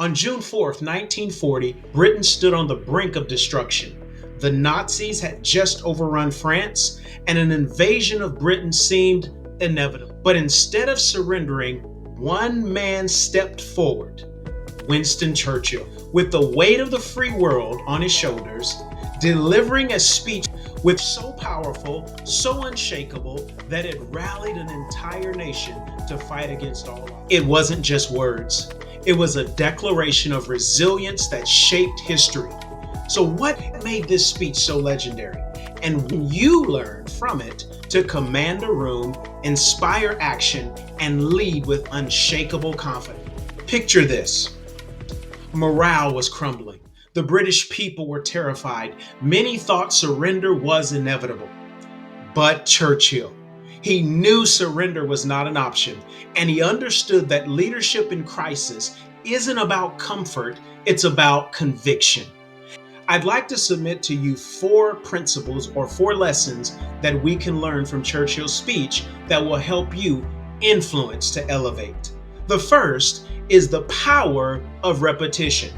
On June 4th, 1940, Britain stood on the brink of destruction. The Nazis had just overrun France, and an invasion of Britain seemed inevitable. But instead of surrendering, one man stepped forward, Winston Churchill, with the weight of the free world on his shoulders, delivering a speech with so powerful, so unshakable, that it rallied an entire nation to fight against all odds. It wasn't just words. It was a declaration of resilience that shaped history. So what made this speech so legendary? And when you learn from it to command a room, inspire action, and lead with unshakable confidence. Picture this. Morale was crumbling. The British people were terrified. Many thought surrender was inevitable. But Churchill, he knew surrender was not an option, and he understood that leadership in crisis isn't about comfort, it's about conviction. I'd like to submit to you 4 principles or 4 lessons that we can learn from Churchill's speech that will help you influence to elevate. The first is the power of repetition.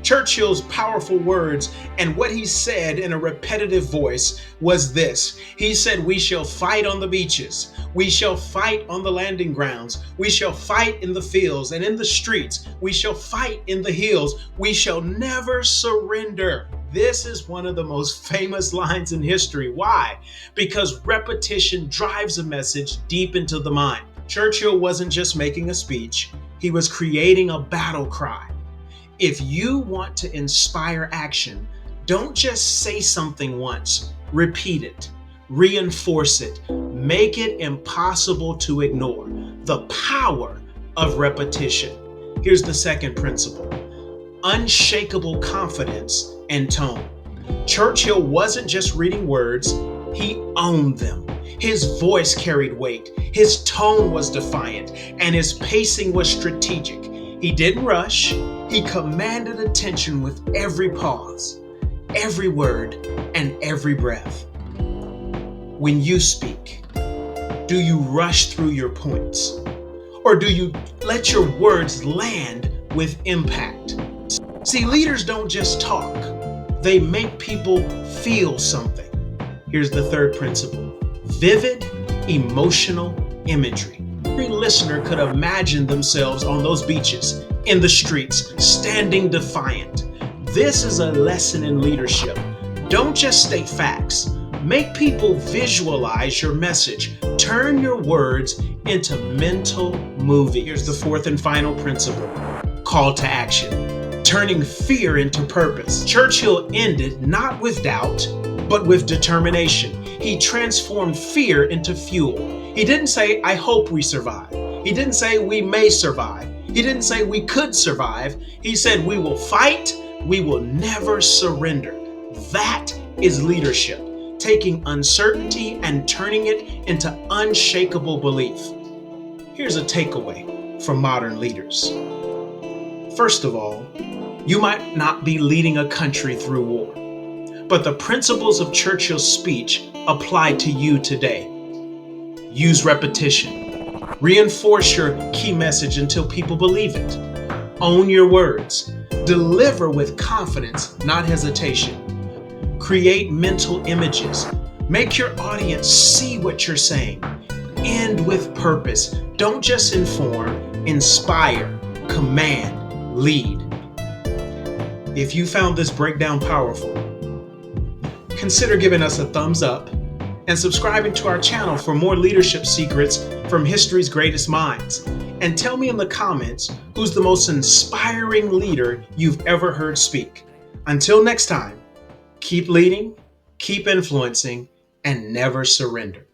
Churchill's powerful words and what he said in a repetitive voice was this. He said, "We shall fight on the beaches. We shall fight on the landing grounds. We shall fight in the fields and in the streets. We shall fight in the hills. We shall never surrender." This is one of the most famous lines in history. Why? Because repetition drives a message deep into the mind. Churchill wasn't just making a speech. He was creating a battle cry. If you want to inspire action, don't just say something once. Repeat it, reinforce it, make it impossible to ignore. The power of repetition. Here's the second principle: unshakable confidence and tone. Churchill wasn't just reading words, he owned them. His voice carried weight, his tone was defiant, and his pacing was strategic. He didn't rush. He commanded attention with every pause, every word, and every breath. When you speak, do you rush through your points? Or do you let your words land with impact? See, leaders don't just talk. They make people feel something. Here's the third principle: vivid, emotional imagery. Every listener could imagine themselves on those beaches, in the streets, standing defiant. This is a lesson in leadership. Don't just state facts. Make people visualize your message. Turn your words into mental movie. Here's the fourth and final principle: call to action. Turning fear into purpose. Churchill ended not with doubt, but with determination. He transformed fear into fuel. He didn't say, "I hope we survive." He didn't say, "We may survive." He didn't say, "We could survive." He said, "We will fight. We will never surrender." That is leadership, taking uncertainty and turning it into unshakable belief. Here's a takeaway from modern leaders. First of all, you might not be leading a country through war, but the principles of Churchill's speech apply to you today. Use repetition. Reinforce your key message until people believe it. Own your words. Deliver with confidence, not hesitation. Create mental images. Make your audience see what you're saying. End with purpose. Don't just inform, inspire, command, lead. If you found this breakdown powerful, consider giving us a thumbs up and subscribing to our channel for more leadership secrets from history's greatest minds. And tell me in the comments who's the most inspiring leader you've ever heard speak. Until next time, keep leading, keep influencing, and never surrender.